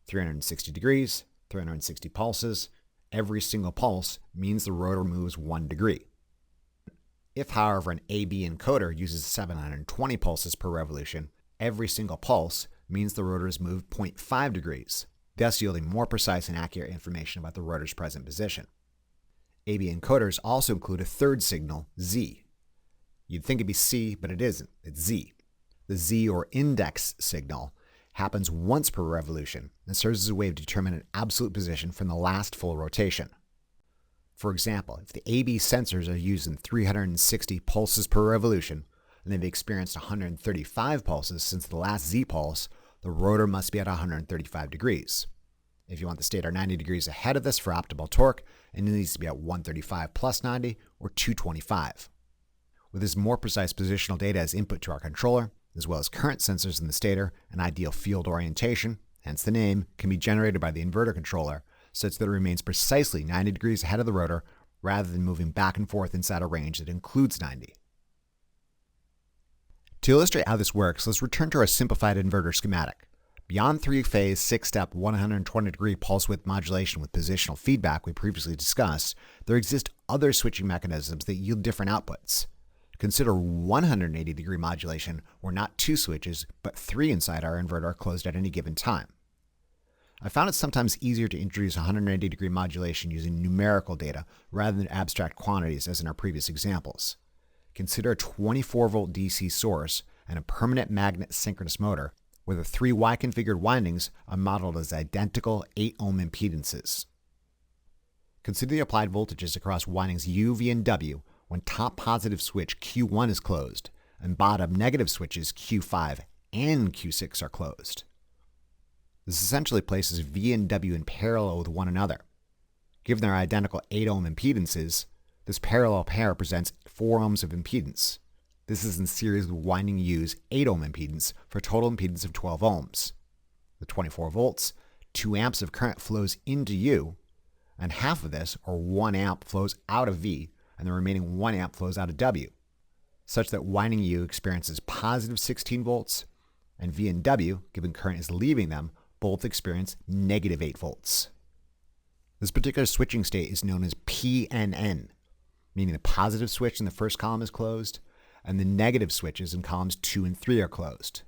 360 degrees, 360 pulses. Every single pulse means the rotor moves 1 degree. If, however, an AB encoder uses 720 pulses per revolution, every single pulse means the rotor is moved 0.5 degrees, thus yielding more precise and accurate information about the rotor's present position. AB encoders also include a third signal, Z. You'd think it'd be C, but it isn't. It's Z. The Z, or index signal, happens once per revolution and serves as a way to determine an absolute position from the last full rotation. For example, if the AB sensors are using 360 pulses per revolution and they've experienced 135 pulses since the last Z pulse, the rotor must be at 135 degrees. If you want the stator 90 degrees ahead of this for optimal torque, it needs to be at 135 plus 90 or 225. With this more precise positional data as input to our controller, as well as current sensors in the stator and ideal field orientation, hence the name, can be generated by the inverter controller such that it remains precisely 90 degrees ahead of the rotor rather than moving back and forth inside a range that includes 90. To illustrate how this works, let's return to our simplified inverter schematic. Beyond three-phase, six-step, 120-degree pulse width modulation with positional feedback we previously discussed, there exist other switching mechanisms that yield different outputs. Consider 180-degree modulation, where not two switches, but three inside our inverter are closed at any given time. I found it sometimes easier to introduce 180-degree modulation using numerical data rather than abstract quantities as in our previous examples. Consider a 24-volt DC source and a permanent magnet synchronous motor where the three Y-configured windings are modeled as identical 8-ohm impedances. Consider the applied voltages across windings U, V, and W when top positive switch Q1 is closed and bottom negative switches Q5 and Q6 are closed. This essentially places V and W in parallel with one another. Given their identical 8-ohm impedances, this parallel pair presents 4 ohms of impedance. This is in series with winding U's 8-ohm impedance for a total impedance of 12 ohms. The 24 volts, 2 amps of current flows into U, and half of this, or 1 amp, flows out of V, and the remaining 1 amp flows out of W, such that winding U experiences positive 16 volts, and V and W, given current is leaving them, both experience negative 8 volts. This particular switching state is known as PNN, meaning the positive switch in the first column is closed, and the negative switches in columns 2 and 3 are closed.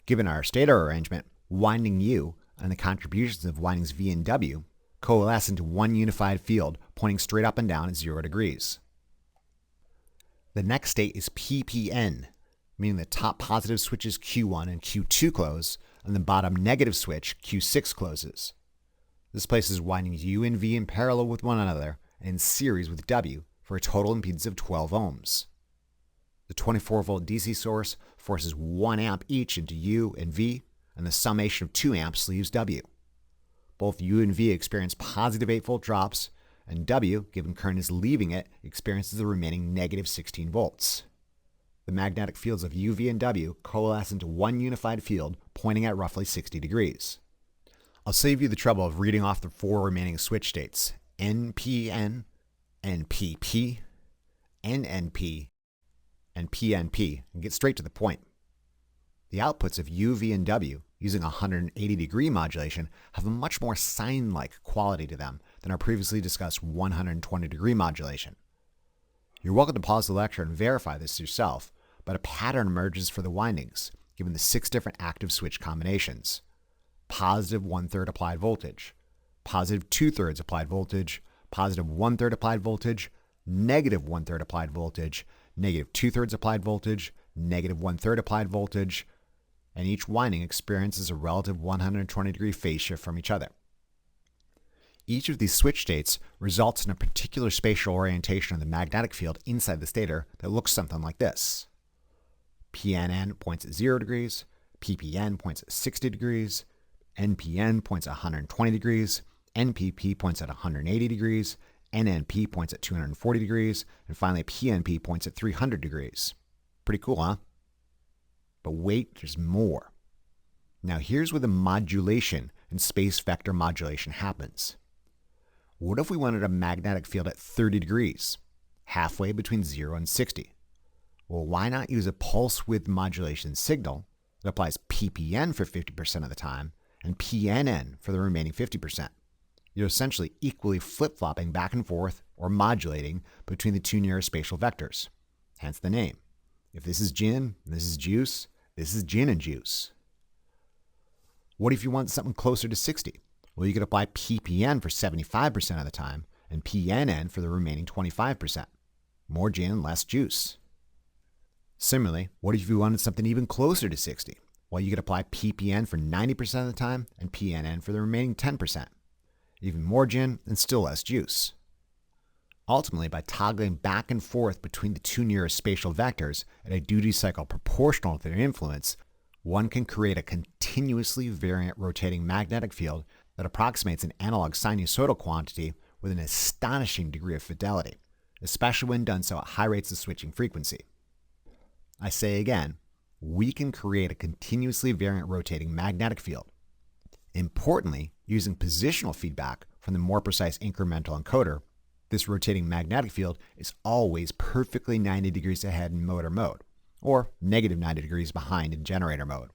Given our stator arrangement, winding U and the contributions of windings V and W coalesce into one unified field pointing straight up and down at 0 degrees. The next state is PPN, meaning the top positive switches Q1 and Q2 close, and the bottom negative switch Q6 closes. This places windings U and V in parallel with one another and in series with W for a total impedance of 12 ohms. The 24-volt DC source forces 1 amp each into U and V, and the summation of 2 amps leaves W. Both U and V experience positive 8-volt drops, and W, given current is leaving it, experiences the remaining negative 16 volts. The magnetic fields of U, V, and W coalesce into one unified field pointing at roughly 60 degrees. I'll save you the trouble of reading off the 4 remaining switch states: NPN, NPP, NNP, and PNP, and get straight to the point. The outputs of U, V, and W using 180-degree modulation have a much more sine-like quality to them than our previously discussed 120-degree modulation. You're welcome to pause the lecture and verify this yourself, but a pattern emerges for the windings, given the 6 different active switch combinations: positive 1/3 applied voltage, positive 2/3 applied voltage, positive 1/3 applied voltage, negative 1/3 applied voltage, negative 2/3 applied voltage, negative 1/3 applied voltage, and each winding experiences a relative 120-degree phase shift from each other. Each of these switch states results in a particular spatial orientation of the magnetic field inside the stator that looks something like this. PNN points at 0 degrees, PPN points at 60 degrees, NPN points at 120 degrees, NPP points at 180 degrees, NNP points at 240 degrees, and finally PNP points at 300 degrees. Pretty cool, huh? But wait, there's more. Now here's where the modulation and space vector modulation happens. What if we wanted a magnetic field at 30 degrees, halfway between 0 and 60? Well, why not use a pulse width modulation signal that applies PPN for 50% of the time and PNN for the remaining 50%? You're essentially equally flip-flopping back and forth or modulating between the 2 nearest spatial vectors, hence the name. If this is gin, this is juice, this is gin and juice. What if you want something closer to 60? Well, you could apply PPN for 75% of the time and PNN for the remaining 25%. More gin, less juice. Similarly, what if you wanted something even closer to 60? Well, you could apply PPN for 90% of the time and PNN for the remaining 10%. Even more gin and still less juice. Ultimately, by toggling back and forth between the 2 nearest spatial vectors at a duty cycle proportional to their influence, one can create a continuously variant rotating magnetic field that approximates an analog sinusoidal quantity with an astonishing degree of fidelity, especially when done so at high rates of switching frequency. I say again, we can create a continuously variant rotating magnetic field. Importantly, using positional feedback from the more precise incremental encoder, this rotating magnetic field is always perfectly 90 degrees ahead in motor mode, or negative 90 degrees behind in generator mode.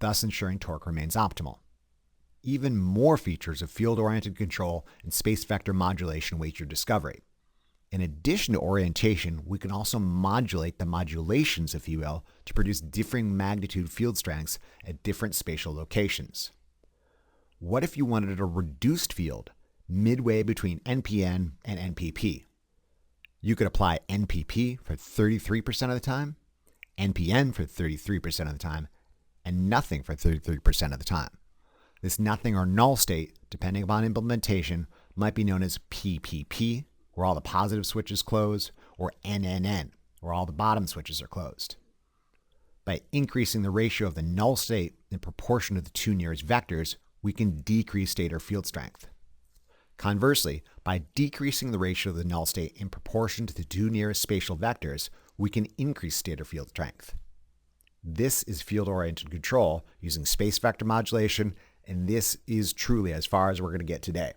thus ensuring torque remains optimal. Even more features of field-oriented control and space vector modulation await your discovery. In addition to orientation, we can also modulate the modulations, if you will, to produce differing magnitude field strengths at different spatial locations. What if you wanted a reduced field midway between NPN and NPP? You could apply NPP for 33% of the time, NPN for 33% of the time, and nothing for 33% of the time. This nothing or null state, depending upon implementation, might be known as PPP, where all the positive switches close, or NNN, where all the bottom switches are closed. By increasing the ratio of the null state in proportion to the two nearest vectors, we can decrease stator field strength. Conversely, by decreasing the ratio of the null state in proportion to the two nearest spatial vectors, we can increase stator field strength. This is field-oriented control using space vector modulation, and this is truly as far as we're going to get today.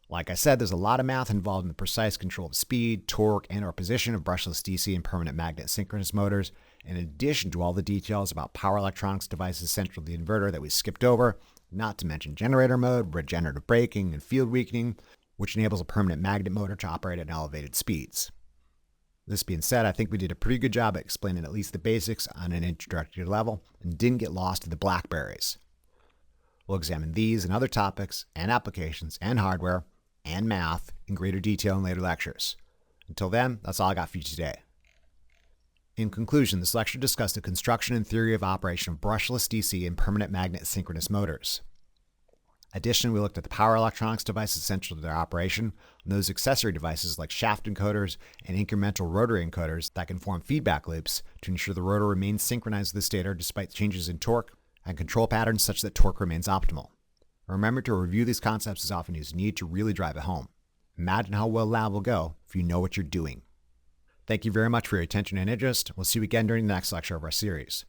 Like I said, there's a lot of math involved in the precise control of speed, torque, and or position of brushless DC and permanent magnet synchronous motors, in addition to all the details about power electronics devices central to the inverter that we skipped over, not to mention generator mode, regenerative braking, and field weakening, which enables a permanent magnet motor to operate at elevated speeds. This being said, I think we did a pretty good job at explaining at least the basics on an introductory level and didn't get lost in the blackberries. We'll examine these and other topics and applications and hardware and math in greater detail in later lectures. Until then, that's all I got for you today. In conclusion, this lecture discussed the construction and theory of operation of brushless DC and permanent magnet synchronous motors. Additionally, we looked at the power electronics devices essential to their operation, and those accessory devices like shaft encoders and incremental rotary encoders that can form feedback loops to ensure the rotor remains synchronized with the stator despite changes in torque, and control patterns such that torque remains optimal. Remember to review these concepts as often as you need to really drive it home. Imagine how well lab will go if you know what you're doing. Thank you very much for your attention and interest. We'll see you again during the next lecture of our series.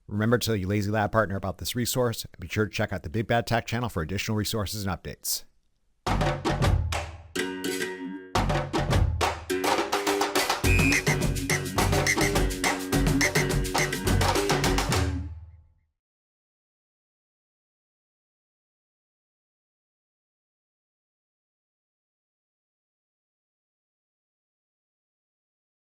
Remember to tell your Lazy Lab partner about this resource, and be sure to check out the Big Bad Tech channel for additional resources and updates.